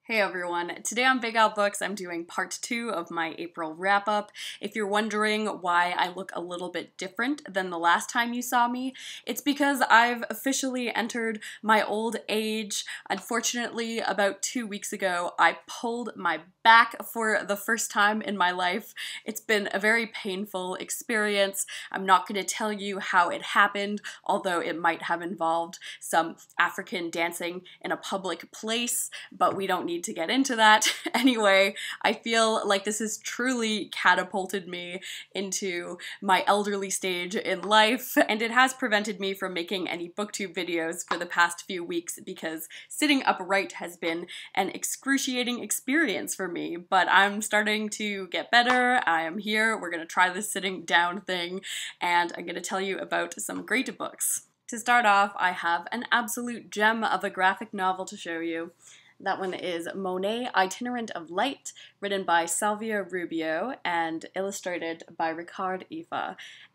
Hey everyone, today on Big Out Books I'm doing part 2 of my April wrap-up. If you're wondering why I look a little bit different than the last time you saw me, it's because I've officially entered my old age. Unfortunately, about 2 weeks ago, I pulled my back for the first time in my life. It's been a very painful experience. I'm not going to tell you how it happened, although it might have involved some African dancing in a public place, but we don't need to get into that. Anyway, I feel like this has truly catapulted me into my elderly stage in life, and it has prevented me from making any booktube videos for the past few weeks because sitting upright has been an excruciating experience for me, but I'm starting to get better. I am here. We're going to try this sitting down thing, and I'm going to tell you about some great books. To start off, I have an absolute gem of a graphic novel to show you. That one is Monet, Itinerant of Light, written by Salvia Rubio and illustrated by Ricard.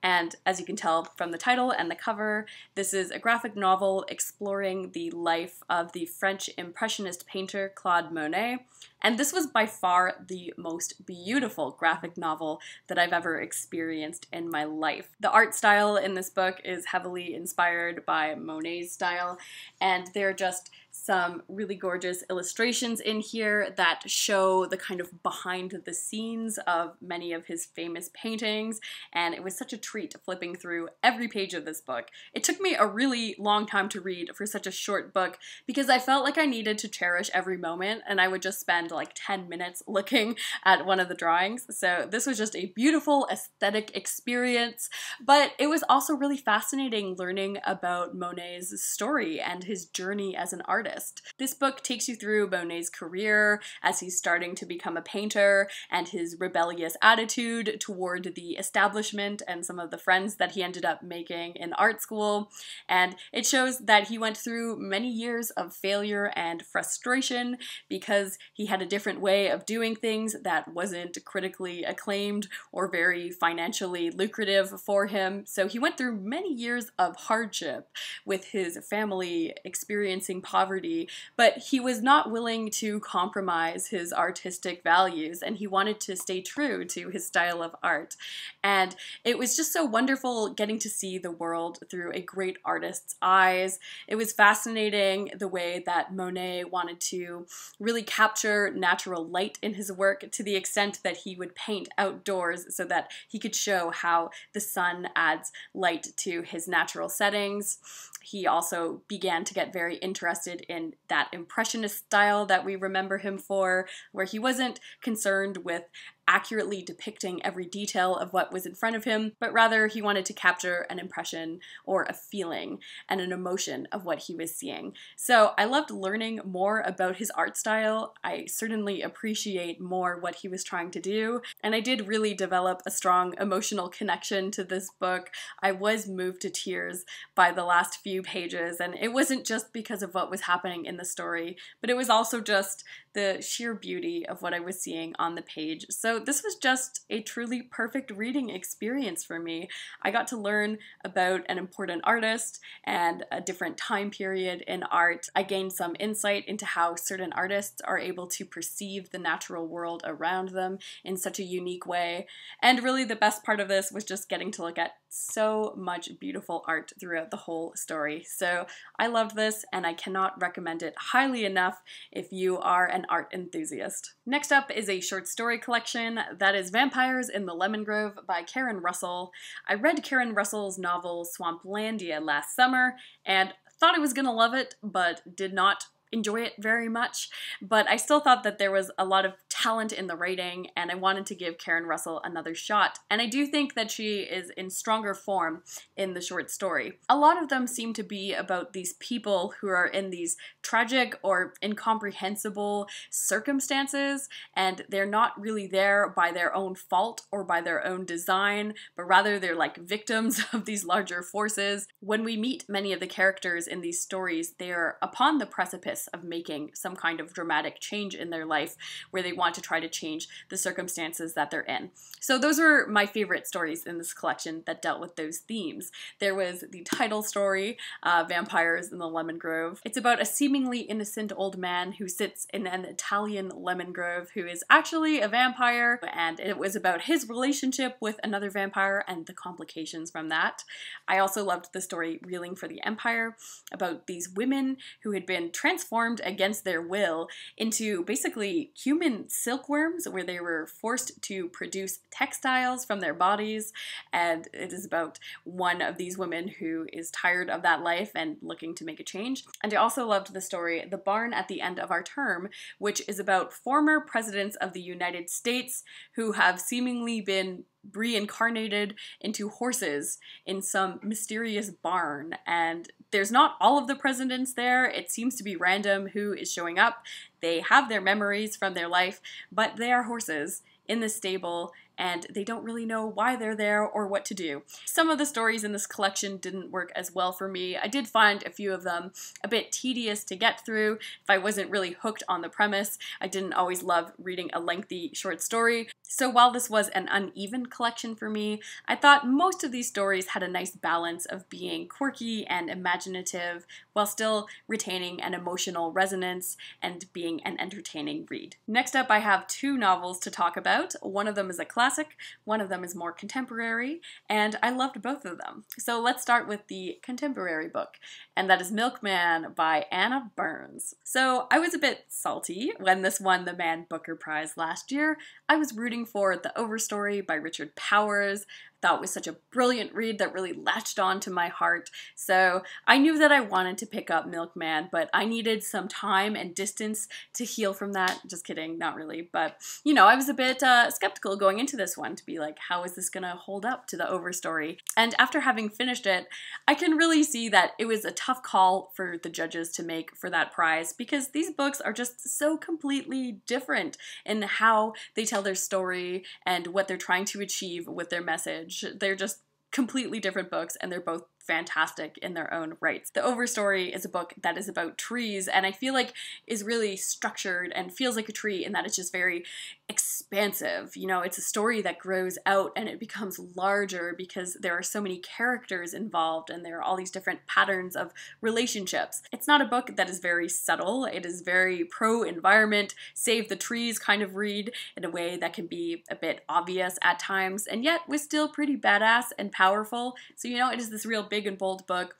And as you can tell from the title and the cover, this is a graphic novel exploring the life of the French Impressionist painter Claude Monet. And this was by far the most beautiful graphic novel that I've ever experienced in my life. The art style in this book is heavily inspired by Monet's style, and they're just some really gorgeous illustrations in here that show the kind of behind the scenes of many of his famous paintings, and it was such a treat flipping through every page of this book. It took me a really long time to read for such a short book because I felt like I needed to cherish every moment, and I would just spend like 10 minutes looking at one of the drawings. So this was just a beautiful aesthetic experience, but it was also really fascinating learning about Monet's story and his journey as an artist. This book takes you through Monet's career as he's starting to become a painter and his rebellious attitude toward the establishment and some of the friends that he ended up making in art school. And it shows that he went through many years of failure and frustration because he had a different way of doing things that wasn't critically acclaimed or very financially lucrative for him. So he went through many years of hardship with his family experiencing poverty, but he was not willing to compromise his artistic values, and he wanted to stay true to his style of art. And it was just so wonderful getting to see the world through a great artist's eyes. It was fascinating the way that Monet wanted to really capture natural light in his work to the extent that he would paint outdoors so that he could show how the sun adds light to his natural settings. He also began to get very interested in that impressionist style that we remember him for, where he wasn't concerned with accurately depicting every detail of what was in front of him, but rather he wanted to capture an impression or a feeling and an emotion of what he was seeing. So I loved learning more about his art style. I certainly appreciate more what he was trying to do, and I did really develop a strong emotional connection to this book. I was moved to tears by the last few pages, and it wasn't just because of what was happening in the story, but it was also just the sheer beauty of what I was seeing on the page. So this was just a truly perfect reading experience for me. I got to learn about an important artist and a different time period in art. I gained some insight into how certain artists are able to perceive the natural world around them in such a unique way. And really the best part of this was just getting to look at so much beautiful art throughout the whole story. So I loved this, and I cannot recommend it highly enough if you are an art enthusiast. Next up is a short story collection that is Vampires in the Lemon Grove by Karen Russell. I read Karen Russell's novel Swamplandia last summer and thought I was gonna love it, but did not enjoy it very much, but I still thought that there was a lot of talent in the writing, and I wanted to give Karen Russell another shot, and I do think that she is in stronger form in the short story. A lot of them seem to be about these people who are in these tragic or incomprehensible circumstances, and they're not really there by their own fault or by their own design, but rather they're like victims of these larger forces. When we meet many of the characters in these stories, they are upon the precipice impetus of making some kind of dramatic change in their life where they want to try to change the circumstances that they're in. So those were my favorite stories in this collection that dealt with those themes. There was the title story, Vampires in the Lemon Grove. It's about a seemingly innocent old man who sits in an Italian lemon grove who is actually a vampire, and it was about his relationship with another vampire and the complications from that. I also loved the story Reeling for the Empire, about these women who had been transformed against their will into basically human silkworms, where they were forced to produce textiles from their bodies, and it is about one of these women who is tired of that life and looking to make a change. And I also loved the story The Barn at the End of Our Term, which is about former presidents of the United States who have seemingly been reincarnated into horses in some mysterious barn, and there's not all of the presidents there. It seems to be random who is showing up. They have their memories from their life, but they are horses in the stable, and they don't really know why they're there or what to do. Some of the stories in this collection didn't work as well for me. I did find a few of them a bit tedious to get through if I wasn't really hooked on the premise. I didn't always love reading a lengthy short story. So while this was an uneven collection for me, I thought most of these stories had a nice balance of being quirky and imaginative while still retaining an emotional resonance and being an entertaining read. Next up, I have two novels to talk about. One of them is a classic, one of them is more contemporary, and I loved both of them. So let's start with the contemporary book, and that is Milkman by Anna Burns. So I was a bit salty when this won the Man Booker Prize last year. I was rooting for The Overstory by Richard Powers. Thought it was such a brilliant read that really latched on to my heart. So I knew that I wanted to pick up Milkman, but I needed some time and distance to heal from that. Just kidding, not really. But, you know, I was a bit skeptical going into this one to be like, how is this gonna hold up to The Overstory? And after having finished it, I can really see that it was a tough call for the judges to make for that prize, because these books are just so completely different in how they tell their story and what they're trying to achieve with their message. They're just completely different books, and they're both fantastic in their own rights. The Overstory is a book that is about trees, and I feel like is really structured and feels like a tree in that it's just very expansive. You know, it's a story that grows out and it becomes larger because there are so many characters involved and there are all these different patterns of relationships. It's not a book that is very subtle. It is very pro-environment, save the trees kind of read in a way that can be a bit obvious at times, and yet was still pretty badass and powerful. So, you know, it is this real big and bold book.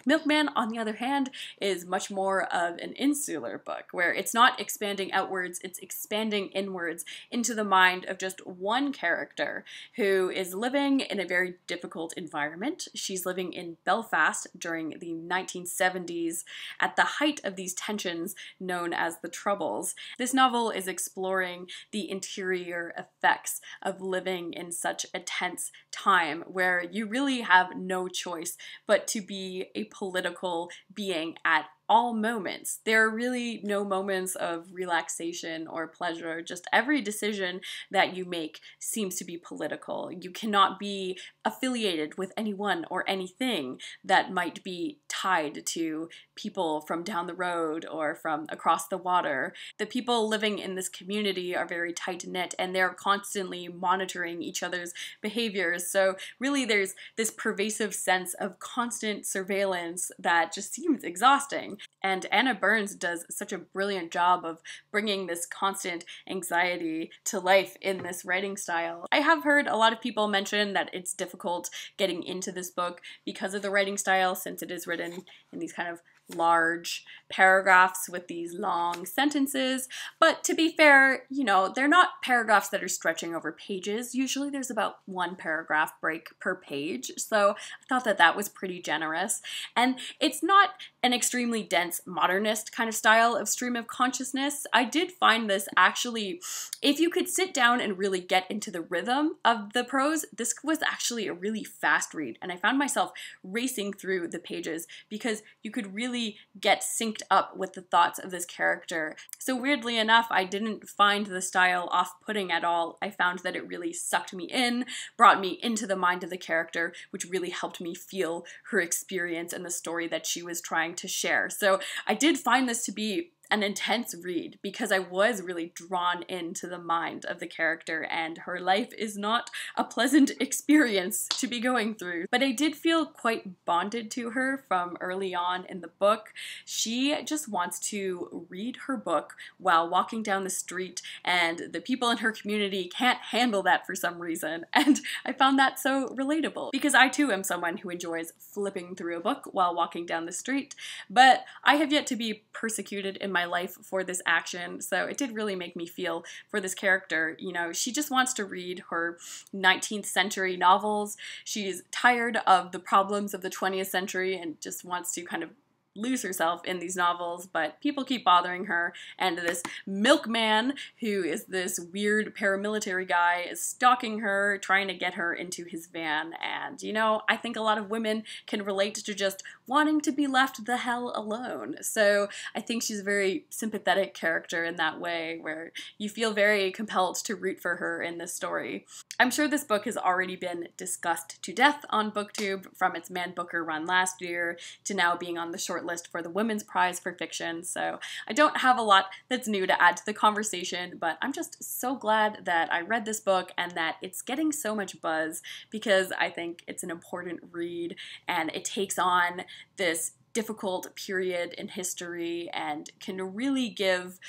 Milkman, on the other hand, is much more of an insular book, where it's not expanding outwards, it's expanding inwards into the mind of just one character who is living in a very difficult environment. She's living in Belfast during the 1970s at the height of these tensions known as the Troubles. This novel is exploring the interior effects of living in such a tense time where you really have no choice but to be a political being at all moments. There are really no moments of relaxation or pleasure. Just every decision that you make seems to be political. You cannot be affiliated with anyone or anything that might be tied to people from down the road or from across the water. The people living in this community are very tight-knit, and they're constantly monitoring each other's behaviors. So really there's this pervasive sense of constant surveillance that just seems exhausting. And Anna Burns does such a brilliant job of bringing this constant anxiety to life in this writing style. I have heard a lot of people mention that it's difficult getting into this book because of the writing style, since it is written in these kind of large paragraphs with these long sentences. But to be fair, you know, they're not paragraphs that are stretching over pages. Usually there's about one paragraph break per page. So I thought that that was pretty generous. And it's not an extremely dense modernist kind of style of stream of consciousness. I did find this actually, if you could sit down and really get into the rhythm of the prose, this was actually a really fast read. And I found myself racing through the pages because you could really get synced up with the thoughts of this character. So weirdly enough, I didn't find the style off-putting at all. I found that it really sucked me in, brought me into the mind of the character, which really helped me feel her experience and the story that she was trying to share. So I did find this to be an intense read because I was really drawn into the mind of the character, and her life is not a pleasant experience to be going through. But I did feel quite bonded to her from early on in the book. She just wants to read her book while walking down the street, and the people in her community can't handle that for some reason. And I found that so relatable because I too am someone who enjoys flipping through a book while walking down the street, but I have yet to be persecuted in my life for this action, so it did really make me feel for this character. You know, she just wants to read her 19th century novels. She's tired of the problems of the 20th century and just wants to kind of lose herself in these novels, but people keep bothering her, and this Milkman, who is this weird paramilitary guy, is stalking her, trying to get her into his van. And, you know, I think a lot of women can relate to just wanting to be left the hell alone. So I think she's a very sympathetic character in that way, where you feel very compelled to root for her in this story. I'm sure this book has already been discussed to death on BookTube, from its Man Booker run last year to now being on the short list for the Women's Prize for Fiction, so I don't have a lot that's new to add to the conversation, but I'm just so glad that I read this book and that it's getting so much buzz, because I think it's an important read and it takes on this difficult period in history and can really give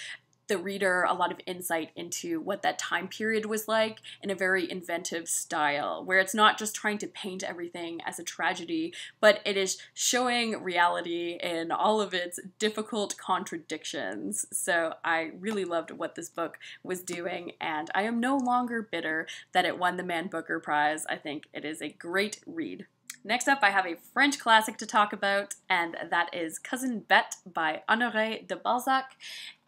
the reader a lot of insight into what that time period was like in a very inventive style, where it's not just trying to paint everything as a tragedy, but it is showing reality in all of its difficult contradictions. So I really loved what this book was doing, and I am no longer bitter that it won the Man Booker Prize. I think it is a great read. Next up, I have a French classic to talk about, and that is Cousin Bette by Honoré de Balzac.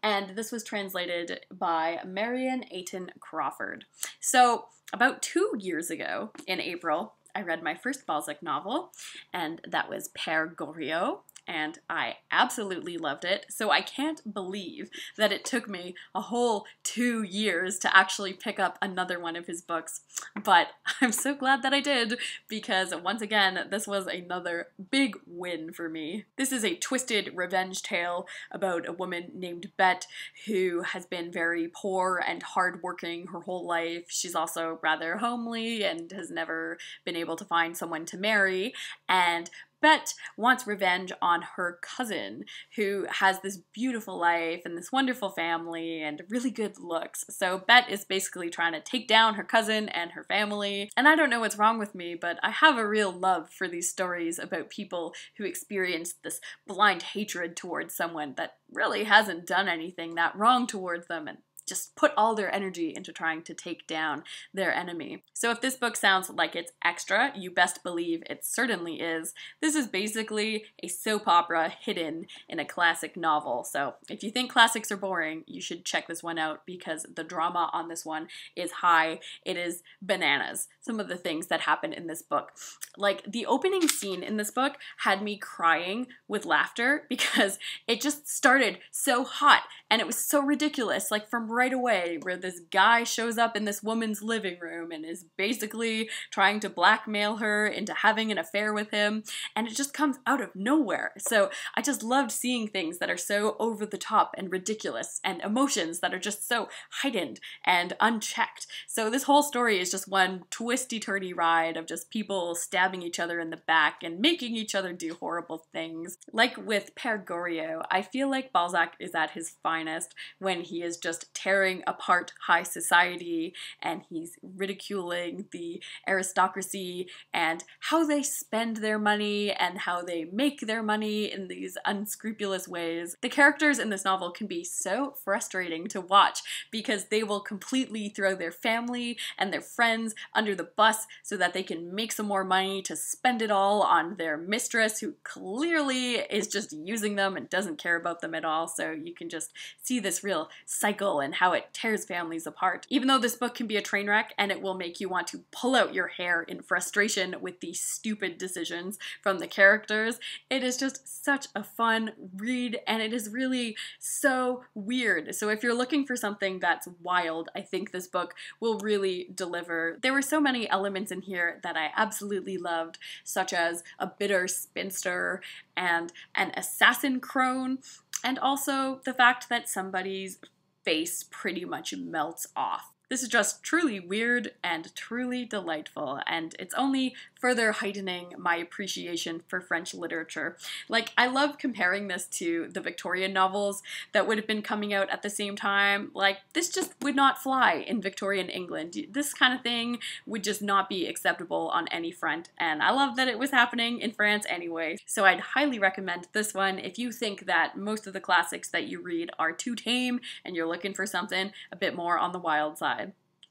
And this was translated by Marion Ayton Crawford. So about 2 years ago, in April, I read my first Balzac novel, and that was Père Goriot, and I absolutely loved it. So I can't believe that it took me a whole 2 years to actually pick up another one of his books. But I'm so glad that I did, because once again, this was another big win for me. This is a twisted revenge tale about a woman named Bette who has been very poor and hardworking her whole life. She's also rather homely and has never been able to find someone to marry, and Bette wants revenge on her cousin, who has this beautiful life and this wonderful family and really good looks. So Bette is basically trying to take down her cousin and her family. And I don't know what's wrong with me, but I have a real love for these stories about people who experience this blind hatred towards someone that really hasn't done anything that wrong towards them, and just put all their energy into trying to take down their enemy. So if this book sounds like it's extra, you best believe it certainly is. This is basically a soap opera hidden in a classic novel. So if you think classics are boring, you should check this one out, because the drama on this one is high. It is bananas, some of the things that happen in this book. Like, the opening scene in this book had me crying with laughter because it just started so hot and it was so ridiculous. Like, from right away, where this guy shows up in this woman's living room and is basically trying to blackmail her into having an affair with him, and it just comes out of nowhere. So I just loved seeing things that are so over the top and ridiculous, and emotions that are just so heightened and unchecked. So this whole story is just one twisty-turny ride of just people stabbing each other in the back and making each other do horrible things. Like with Père Goriot, I feel like Balzac is at his finest when he is just tearing apart high society, and he's ridiculing the aristocracy and how they spend their money and how they make their money in these unscrupulous ways. The characters in this novel can be so frustrating to watch because they will completely throw their family and their friends under the bus so that they can make some more money to spend it all on their mistress, who clearly is just using them and doesn't care about them at all. So you can just see this real cycle and how it tears families apart. Even though this book can be a train wreck and it will make you want to pull out your hair in frustration with the stupid decisions from the characters, it is just such a fun read, and it is really so weird. So if you're looking for something that's wild, I think this book will really deliver. There were so many elements in here that I absolutely loved, such as a bitter spinster and an assassin crone, and also the fact that somebody's face pretty much melts off. This is just truly weird and truly delightful, and it's only further heightening my appreciation for French literature. Like, I love comparing this to the Victorian novels that would have been coming out at the same time. Like, this just would not fly in Victorian England. This kind of thing would just not be acceptable on any front, and I love that it was happening in France anyway. So I'd highly recommend this one if you think that most of the classics that you read are too tame and you're looking for something a bit more on the wild side.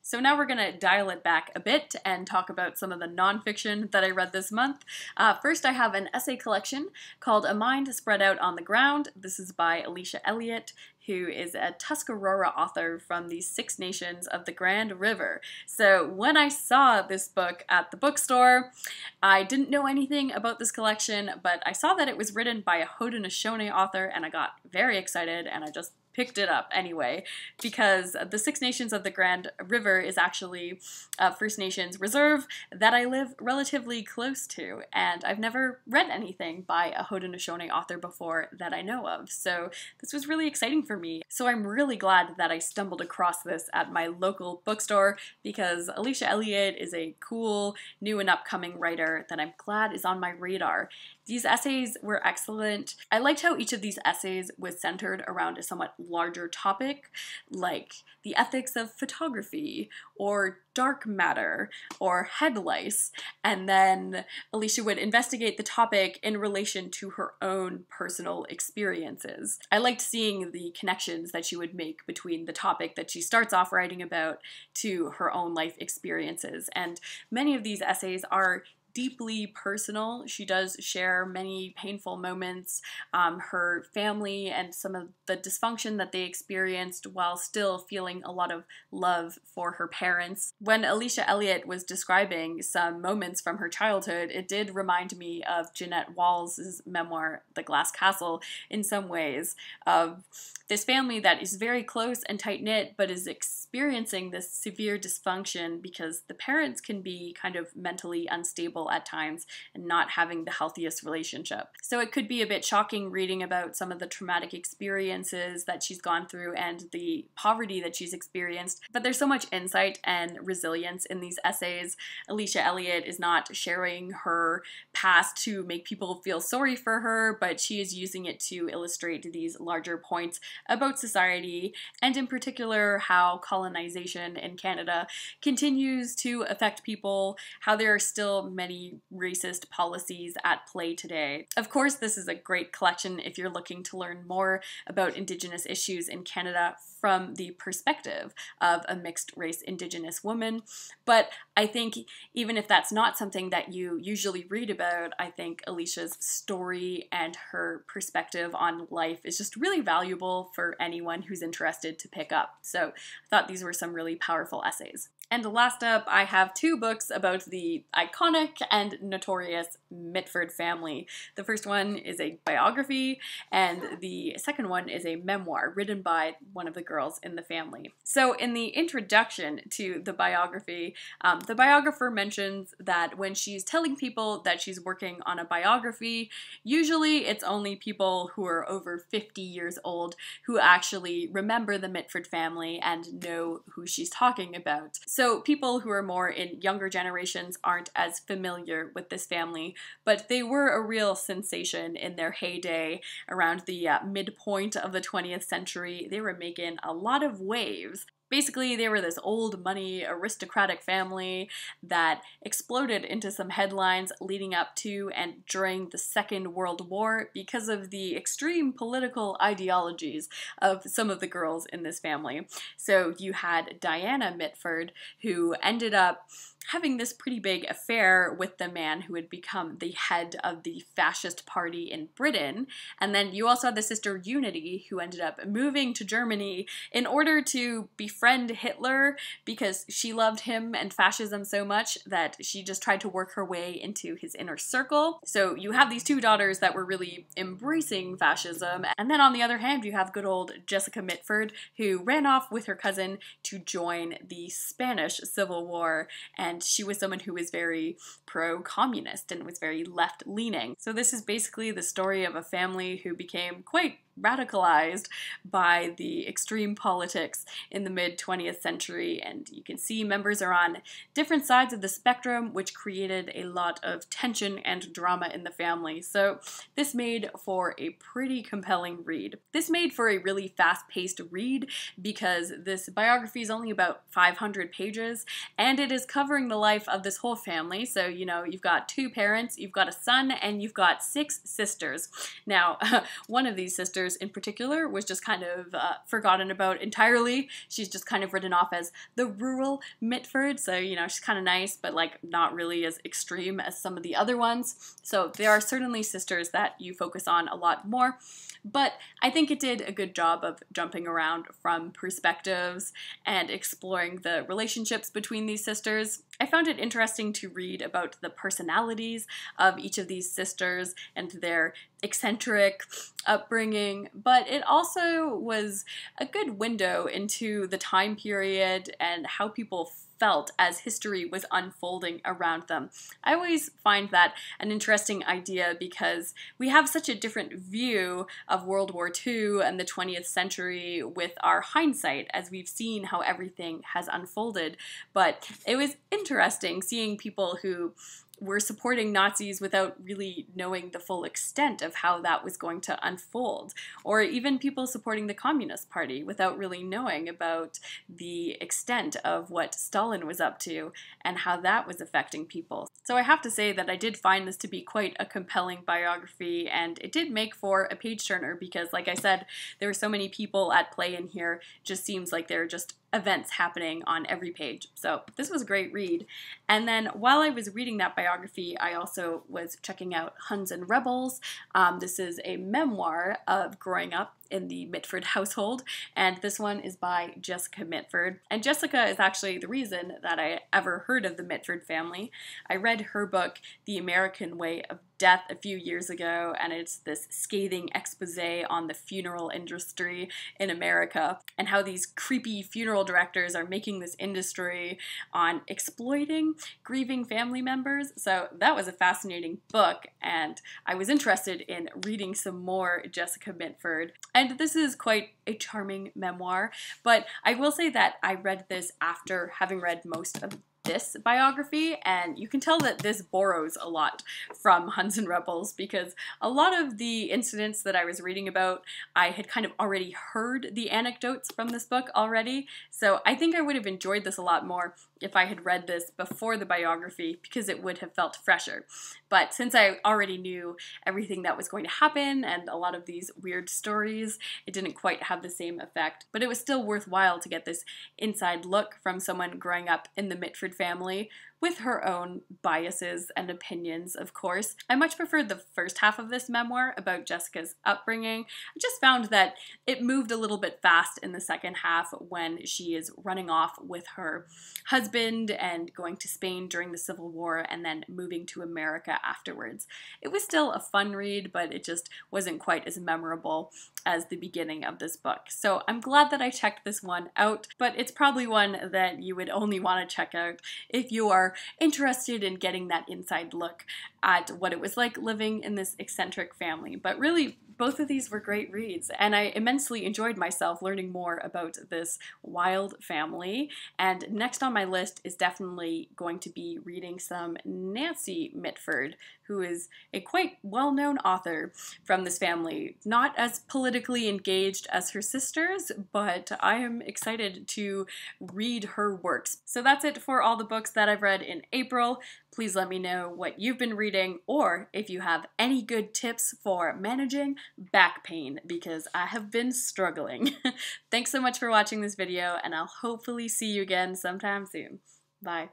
So now we're going to dial it back a bit and talk about some of the nonfiction that I read this month. First, I have an essay collection called A Mind Spread Out on the Ground. This is by Alicia Elliott, who is a Tuscarora author from the Six Nations of the Grand River. So when I saw this book at the bookstore, I didn't know anything about this collection, but I saw that it was written by a Haudenosaunee author, and I got very excited, and I just picked it up anyway, because the Six Nations of the Grand River is actually a First Nations reserve that I live relatively close to, and I've never read anything by a Haudenosaunee author before that I know of, so this was really exciting for me. So I'm really glad that I stumbled across this at my local bookstore, because Alicia Elliott is a cool, new and upcoming writer that I'm glad is on my radar. These essays were excellent. I liked how each of these essays was centered around a somewhat larger topic, like the ethics of photography, or dark matter, or head lice, and then Alicia would investigate the topic in relation to her own personal experiences. I liked seeing the connections that she would make between the topic that she starts off writing about to her own life experiences, and many of these essays are deeply personal. She does share many painful moments, her family and some of the dysfunction that they experienced while still feeling a lot of love for her parents. When Alicia Elliott was describing some moments from her childhood, it did remind me of Jeanette Walls' memoir, The Glass Castle, in some ways, of this family that is very close and tight-knit, but is experiencing this severe dysfunction because the parents can be kind of mentally unstable at times and not having the healthiest relationship. So it could be a bit shocking reading about some of the traumatic experiences that she's gone through and the poverty that she's experienced, but there's so much insight and resilience in these essays. Alicia Elliott is not sharing her past to make people feel sorry for her, but she is using it to illustrate these larger points about society, and in particular how colonization in Canada continues to affect people, how there are still many racist policies at play today. Of course, this is a great collection if you're looking to learn more about Indigenous issues in Canada from the perspective of a mixed-race Indigenous woman, but I think even if that's not something that you usually read about, I think Alicia's story and her perspective on life is just really valuable for anyone who's interested to pick up. So I thought these were some really powerful essays. And last up, I have two books about the iconic and notorious Mitford family. The first one is a biography, and the second one is a memoir written by one of the girls in the family. So in the introduction to the biography, the biographer mentions that when she's telling people that she's working on a biography, usually it's only people who are over 50 years old who actually remember the Mitford family and know who she's talking about. So people who are more in younger generations aren't as familiar with this family, but they were a real sensation in their heyday around the midpoint of the 20th century. They were making a lot of waves. Basically, they were this old money aristocratic family that exploded into some headlines leading up to and during the Second World War because of the extreme political ideologies of some of the girls in this family. So you had Diana Mitford, who ended up having this pretty big affair with the man who had become the head of the fascist party in Britain. And then you also had the sister Unity, who ended up moving to Germany in order to befriend Hitler because she loved him and fascism so much that she just tried to work her way into his inner circle. So you have these two daughters that were really embracing fascism. And then on the other hand, you have good old Jessica Mitford, who ran off with her cousin to join the Spanish Civil War, and she was someone who was very pro-communist and was very left-leaning. So this is basically the story of a family who became quite radicalized by the extreme politics in the mid-20th century, and you can see members are on different sides of the spectrum, which created a lot of tension and drama in the family. So this made for a pretty compelling read. This made for a really fast-paced read because this biography is only about 500 pages, and it is covering the life of this whole family. So, you know, you've got 2 parents, you've got a son, and you've got 6 sisters. Now, one of these sisters in particular was just kind of forgotten about entirely. She's just kind of written off as the rural Mitford, so, you know, she's kind of nice, but like not really as extreme as some of the other ones. So there are certainly sisters that you focus on a lot more, but I think it did a good job of jumping around from perspectives and exploring the relationships between these sisters. I found it interesting to read about the personalities of each of these sisters and their eccentric upbringing, but it also was a good window into the time period and how people felt as history was unfolding around them. I always find that an interesting idea because we have such a different view of World War II and the 20th century with our hindsight as we've seen how everything has unfolded. But it was interesting seeing people who were supporting Nazis without really knowing the full extent of how that was going to unfold, or even people supporting the Communist Party without really knowing about the extent of what Stalin was up to and how that was affecting people. So I have to say that I did find this to be quite a compelling biography, and it did make for a page-turner because, like I said, there were so many people at play in here. It just seems like they're just events happening on every page. So this was a great read. And then while I was reading that biography, I also was checking out Huns and Rebels. This is a memoir of growing up in the Mitford household, and this one is by Jessica Mitford. And Jessica is actually the reason that I ever heard of the Mitford family. I read her book, The American Way of Death, a few years ago, and it's this scathing expose on the funeral industry in America and how these creepy funeral directors are making this industry on exploiting grieving family members. So that was a fascinating book, and I was interested in reading some more Jessica Mitford. And this is quite a charming memoir, but I will say that I read this after having read most of this biography, and you can tell that this borrows a lot from Huns and Rebels because a lot of the incidents that I was reading about, I had kind of already heard the anecdotes from this book already, so I think I would have enjoyed this a lot more if I had read this before the biography because it would have felt fresher. But since I already knew everything that was going to happen and a lot of these weird stories, it didn't quite have the same effect. But it was still worthwhile to get this inside look from someone growing up in the Mitford family with her own biases and opinions, of course. I much preferred the first half of this memoir about Jessica's upbringing. I just found that it moved a little bit fast in the second half when she is running off with her husband and going to Spain during the Civil War and then moving to America afterwards. It was still a fun read, but it just wasn't quite as memorable as the beginning of this book. So I'm glad that I checked this one out, but it's probably one that you would only want to check out if you are interested in getting that inside look at what it was like living in this eccentric family. But really, both of these were great reads, and I immensely enjoyed myself learning more about this wild family. And next on my list is definitely going to be reading some Nancy Mitford, who is a quite well-known author from this family. Not as politically engaged as her sisters, but I am excited to read her works. So that's it for all the books that I've read in April. Please let me know what you've been reading, or if you have any good tips for managing back pain, because I have been struggling. Thanks so much for watching this video, and I'll hopefully see you again sometime soon. Bye.